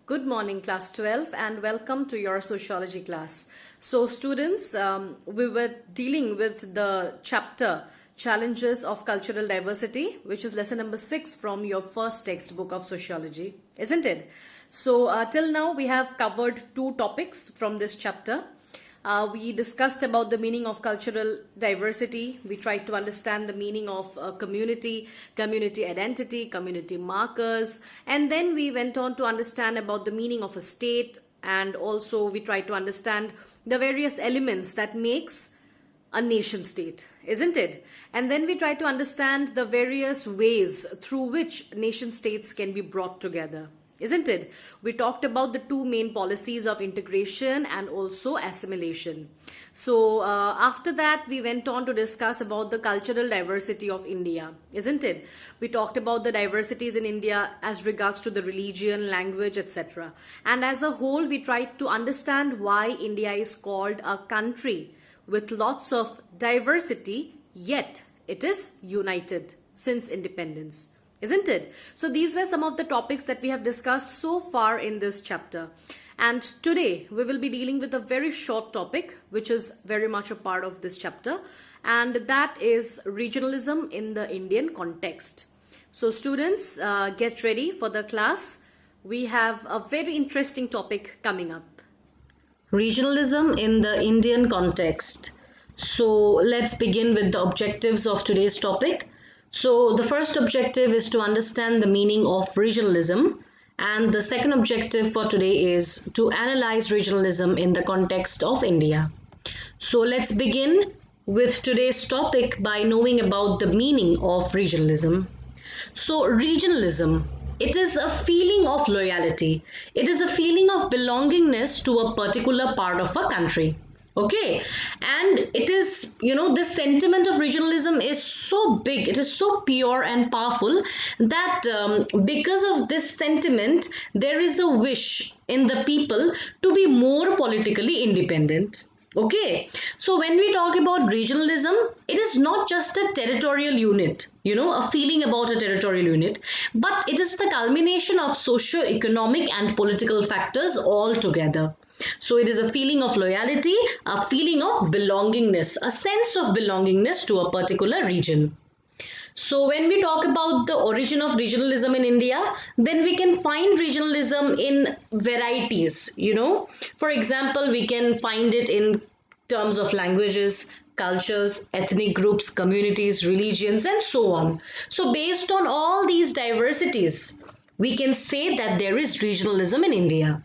Good morning, class 12, and welcome to your sociology class. So, students, we were dealing with the chapter Challenges of Cultural Diversity, which is lesson number 6 from your first textbook of sociology, isn't it? So, till now, we have covered two topics from this chapter. We discussed about the meaning of cultural diversity. We tried to understand the meaning of community, community identity, community markers, and then we went on to understand about the meaning of a state, and also we tried to understand the various elements that makes a nation state, isn't it? And then we try to understand the various ways through which nation states can be brought together, isn't it? We talked about the two main policies of integration and also assimilation. So after that, we went on to discuss about the cultural diversity of India, isn't it? We talked about the diversities in India as regards to the religion, language, etc. And as a whole, we tried to understand why India is called a country with lots of diversity, yet it is united since independence, isn't it? So these were some of the topics that we have discussed so far in this chapter. And today we will be dealing with a very short topic, which is very much a part of this chapter. And that is regionalism in the Indian context. So students, get ready for the class. We have a very interesting topic coming up. Regionalism in the Indian context. So let's begin with the objectives of today's topic. So the first objective is to understand the meaning of regionalism, and the second objective for today is to analyze regionalism in the context of India. So let's begin with today's topic by knowing about the meaning of regionalism. So regionalism, it is a feeling of loyalty. It is a feeling of belongingness to a particular part of a country. Okay, and it is, this sentiment of regionalism is so big, it is so pure and powerful that because of this sentiment, there is a wish in the people to be more politically independent. Okay, so when we talk about regionalism, it is not just a territorial unit, a feeling about a territorial unit, but it is the culmination of socio-economic and political factors all together. So it is a feeling of loyalty, a feeling of belongingness, a sense of belongingness to a particular region. So when we talk about the origin of regionalism in India, then we can find regionalism in varieties, For example, we can find it in terms of languages, cultures, ethnic groups, communities, religions, and so on. So based on all these diversities, we can say that there is regionalism in India.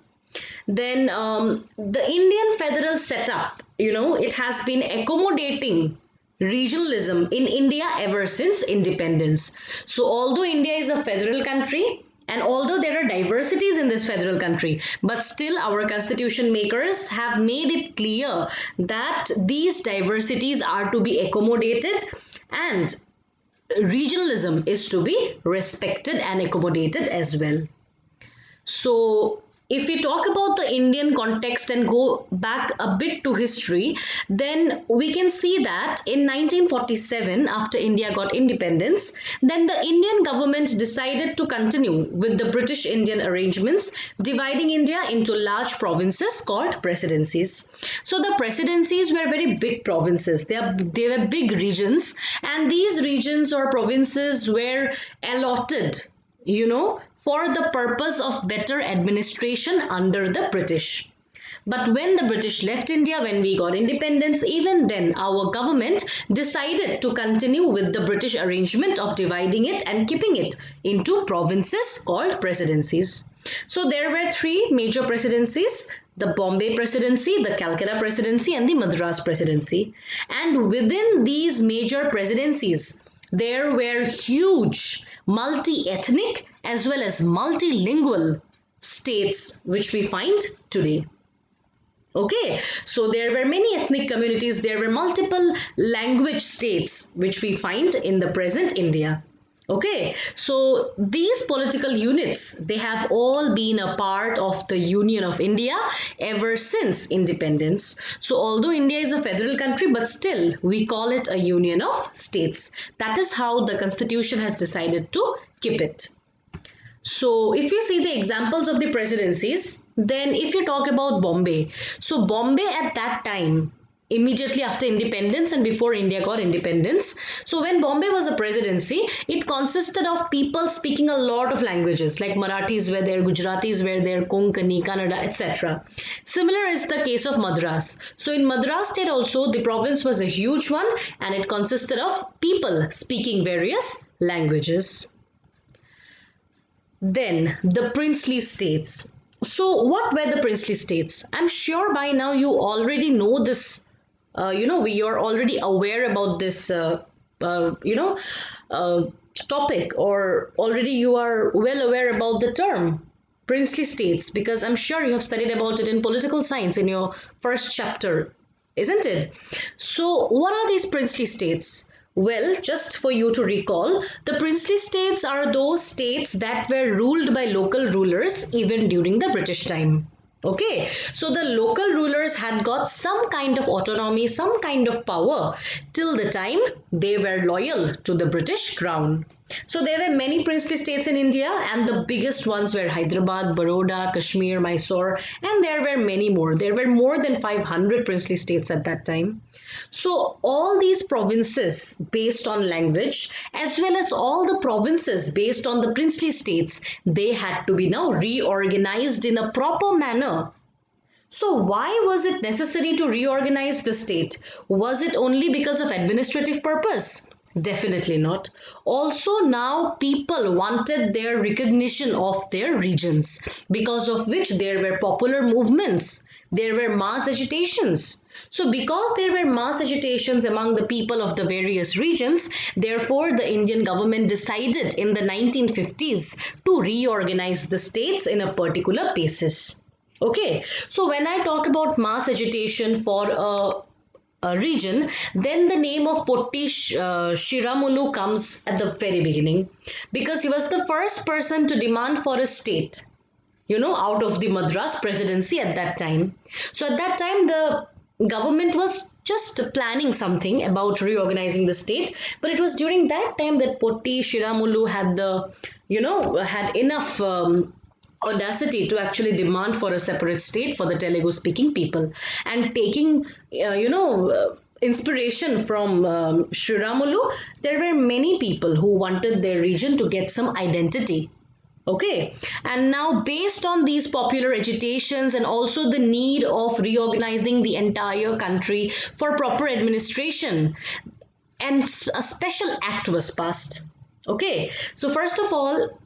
Then the Indian federal setup, it has been accommodating regionalism in India ever since independence. So although India is a federal country, and although there are diversities in this federal country, but still our constitution makers have made it clear that these diversities are to be accommodated and regionalism is to be respected and accommodated as well. So if we talk about the Indian context and go back a bit to history, then we can see that in 1947, after India got independence, then the Indian government decided to continue with the British-Indian arrangements, dividing India into large provinces called presidencies. So the presidencies were very big provinces. They were big regions, and these regions or provinces were allotted, for the purpose of better administration under the British. But when the British left India, when we got independence, even then our government decided to continue with the British arrangement of dividing it and keeping it into provinces called presidencies. So there were three major presidencies: the Bombay Presidency, the Calcutta Presidency, and the Madras Presidency. And within these major presidencies, there were huge multi-ethnic as well as multilingual states which we find today. Okay, so there were many ethnic communities, there were multiple language states which we find in the present India. Okay, so these political units, they have all been a part of the Union of India ever since independence. So although India is a federal country, but still we call it a union of states. That is how the constitution has decided to keep it. So if you see the examples of the presidencies, then if you talk about Bombay, so Bombay at that time, immediately after independence and before India got independence, so when Bombay was a presidency, it consisted of people speaking a lot of languages, like Marathis were there, Gujaratis were there, Konkani, Kannada, etc. Similar is the case of Madras. So in Madras state also, the province was a huge one, and it consisted of people speaking various languages. Then the princely states. So, what were the princely states? I'm sure by now you already know this. We are already aware about this. Uh, you know, uh, Topic, or already you are well aware about the term princely states, because I'm sure you have studied about it in political science in your first chapter, isn't it? So, what are these princely states? Well, just for you to recall, the princely states are those states that were ruled by local rulers even during the British time. Okay, so the local rulers had got some kind of autonomy, some kind of power till the time they were loyal to the British crown. So there were many princely states in India, and the biggest ones were Hyderabad, Baroda, Kashmir, Mysore, and there were many more. There were more than 500 princely states at that time. So all these provinces based on language, as well as all the provinces based on the princely states, they had to be now reorganized in a proper manner. So why was it necessary to reorganize the state? Was it only because of administrative purpose? Definitely not. Also, now people wanted their recognition of their regions, because of which there were popular movements, there were mass agitations. So, because there were mass agitations among the people of the various regions, therefore, the Indian government decided in the 1950s to reorganize the states in a particular basis. Okay, so when I talk about mass agitation for a region, then the name of Potti Shiramulu comes at the very beginning, because he was the first person to demand for a state, out of the Madras presidency at that time. So at that time, the government was just planning something about reorganizing the state, but it was during that time that Potti Shiramulu had had enough audacity to actually demand for a separate state for the Telugu speaking people, and taking inspiration from Shiramulu, there were many people who wanted their region to get some identity. Okay, and now based on these popular agitations and also the need of reorganizing the entire country for proper administration, and a special act was passed. Okay, so first of all,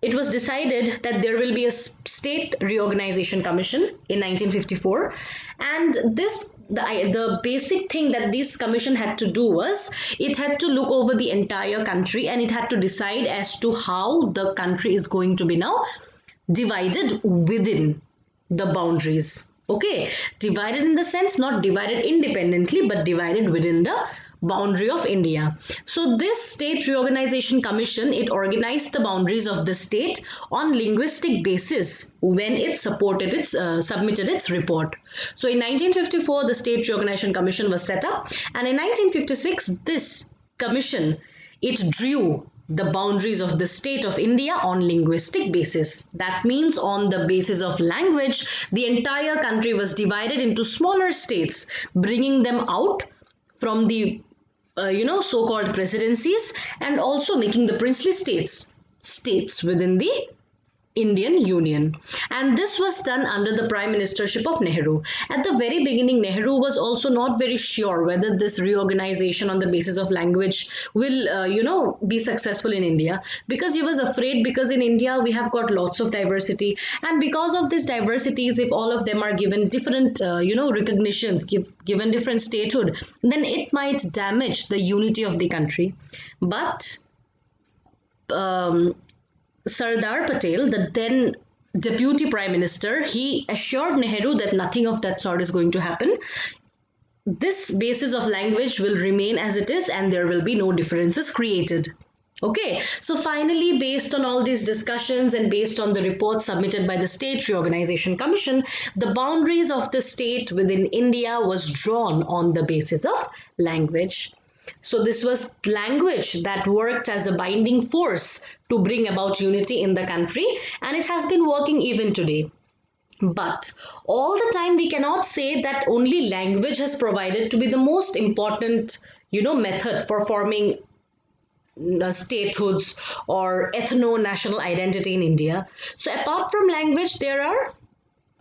it was decided that there will be a state reorganization commission in 1954, and the basic thing that this commission had to do was it had to look over the entire country, and it had to decide as to how the country is going to be now divided within the boundaries. Okay, divided in the sense not divided independently, but divided within the boundary of India. So this state reorganization commission, it organized the boundaries of the state on linguistic basis when it submitted its report. So in 1954 the state reorganization commission was set up, and in 1956 this commission, it drew the boundaries of the state of India on linguistic basis. That means on the basis of language, the entire country was divided into smaller states, bringing them out from the so-called presidencies, and also making the princely states within the Indian Union. And this was done under the prime ministership of Nehru. At the very beginning, Nehru was also not very sure whether this reorganization on the basis of language will, be successful in India, because he was afraid, because in India we have got lots of diversity, and because of these diversities, if all of them are given different, recognitions, given different statehood, then it might damage the unity of the country. But Sardar Patel, the then deputy prime minister, he assured Nehru that nothing of that sort is going to happen. This basis of language will remain as it is, and there will be no differences created. Okay, so finally, based on all these discussions and based on the report submitted by the State Reorganization Commission, the boundaries of the state within India was drawn on the basis of language. So this was language that worked as a binding force to bring about unity in the country, and it has been working even today. But all the time we cannot say that only language has provided to be the most important, method for forming statehoods or ethno-national identity in India. So apart from language, there are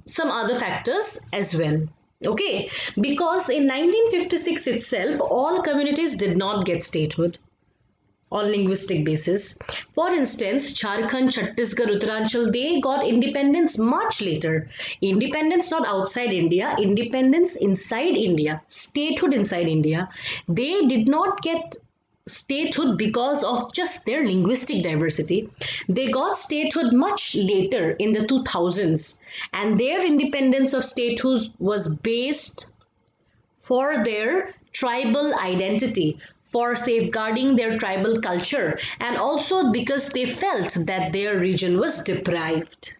some other factors as well. Okay, because in 1956 itself, all communities did not get statehood on linguistic basis. For instance, Jharkhand, Chhattisgarh, Uttaranchal, they got independence much later. Independence not outside India, independence inside India, statehood inside India. They did not get statehood because of just their linguistic diversity. They got statehood much later in the 2000s, and their independence of statehood was based for their tribal identity, for safeguarding their tribal culture, and also because they felt that their region was deprived.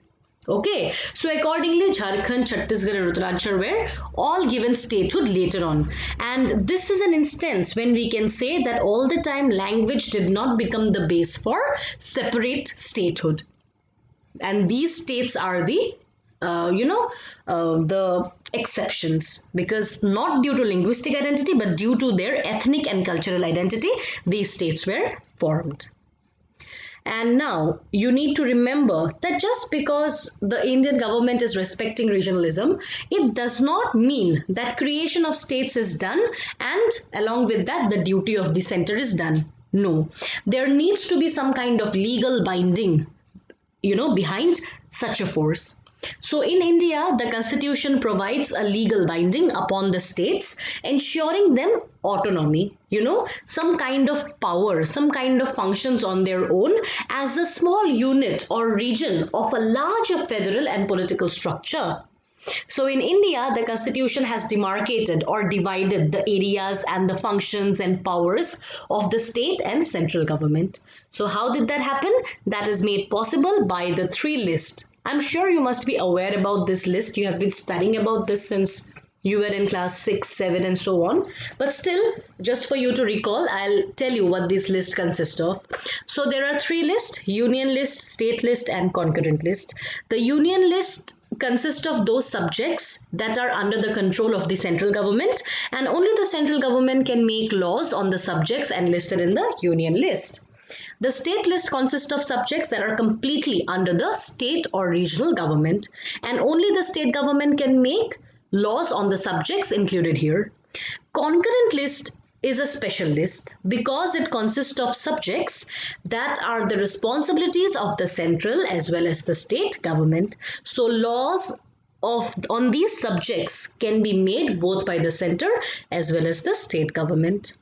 Okay, so accordingly, Jharkhand, Chhattisgarh, and Uttaranchal were all given statehood later on. And this is an instance when we can say that all the time language did not become the base for separate statehood. And these states are the the exceptions, because not due to linguistic identity but due to their ethnic and cultural identity, these states were formed. And now you need to remember that just because the Indian government is respecting regionalism, it does not mean that creation of states is done and along with that the duty of the center is done. No, there needs to be some kind of legal binding, behind such a force. So in India, the constitution provides a legal binding upon the states, ensuring them autonomy, some kind of power, some kind of functions on their own as a small unit or region of a larger federal and political structure. So in India, the constitution has demarcated or divided the areas and the functions and powers of the state and central government. So how did that happen? That is made possible by the three list. I'm sure you must be aware about this list. You have been studying about this since you were in class 6, 7 and so on. But still, just for you to recall, I'll tell you what this list consists of. So there are three lists: union list, state list and concurrent list. The union list consists of those subjects that are under the control of the central government, and only the central government can make laws on the subjects and listed in the union list. The state list consists of subjects that are completely under the state or regional government, and only the state government can make laws on the subjects included here. Concurrent list is a special list because it consists of subjects that are the responsibilities of the central as well as the state government. So laws on these subjects can be made both by the center as well as the state government.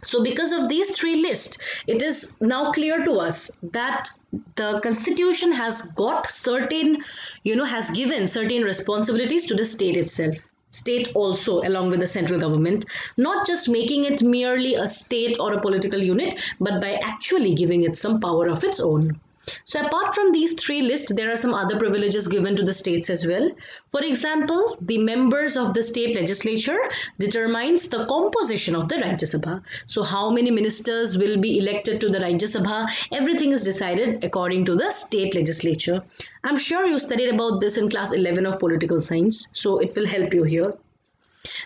So because of these three lists, it is now clear to us that the constitution has got certain, has given certain responsibilities to the state itself. State also along with the central government, not just making it merely a state or a political unit, but by actually giving it some power of its own. So apart from these three lists, there are some other privileges given to the states as well. For example, the members of the state legislature determines the composition of the Rajya Sabha. So how many ministers will be elected to the Rajya Sabha, everything is decided according to the state legislature. I'm sure you studied about this in class 11 of political science, so it will help you here.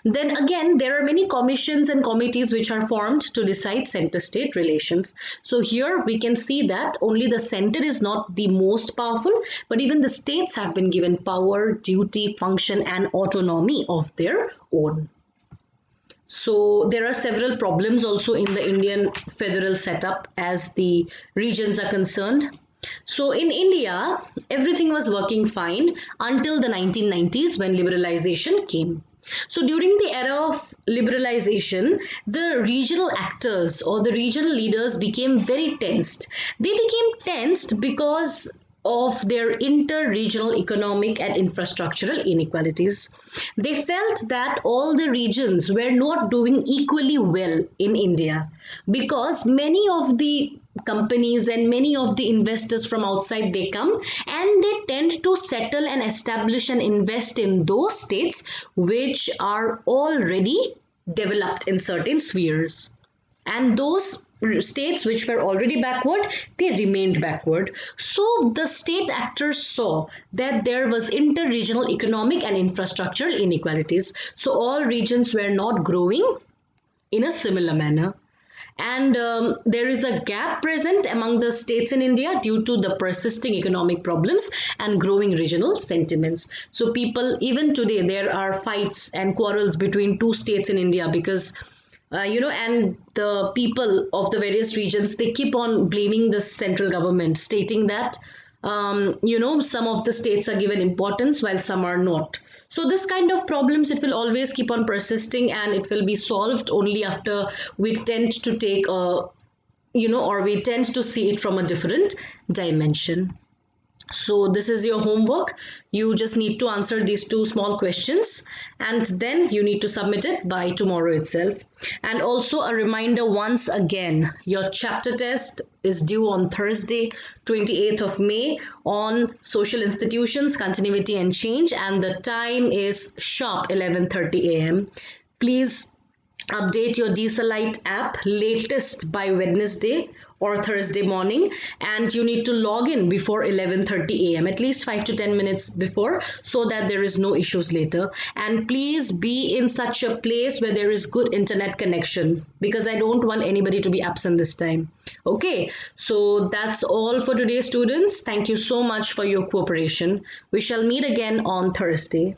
Then again, there are many commissions and committees which are formed to decide center-state relations. So here we can see that only the center is not the most powerful, but even the states have been given power, duty, function and autonomy of their own. So there are several problems also in the Indian federal setup as the regions are concerned. So in India, everything was working fine until the 1990s when liberalization came. So during the era of liberalization, the regional actors or the regional leaders became very tensed. They became tensed because of their inter-regional economic and infrastructural inequalities. They felt that all the regions were not doing equally well in India because many of the companies and many of the investors from outside, they come and they tend to settle and establish and invest in those states which are already developed in certain spheres. and those states which were already backward, they remained backward. So the state actors saw that there was inter-regional economic and infrastructural inequalities. So all regions were not growing in a similar manner. And there is a gap present among the states in India due to the persisting economic problems and growing regional sentiments. So, people, even today, there are fights and quarrels between two states in India because and the people of the various regions, they keep on blaming the central government, stating that some of the states are given importance while some are not. So this kind of problems, it will always keep on persisting, and it will be solved only after we tend to take a, or we tend to see it from a different dimension. So this is your homework. You just need to answer these two small questions, and then you need to submit it by tomorrow itself. And also a reminder once again, your chapter test is due on Thursday, 28th of May, on social institutions, continuity and change, and the time is sharp 11:30 a.m. Please update your DSLite app latest by Wednesday or Thursday morning, and you need to log in before 11:30 a.m., at least 5 to 10 minutes before, so that there is no issues later. And please be in such a place where there is good internet connection, because I don't want anybody to be absent this time. Okay, so that's all for today, students. Thank you so much for your cooperation. We shall meet again on Thursday.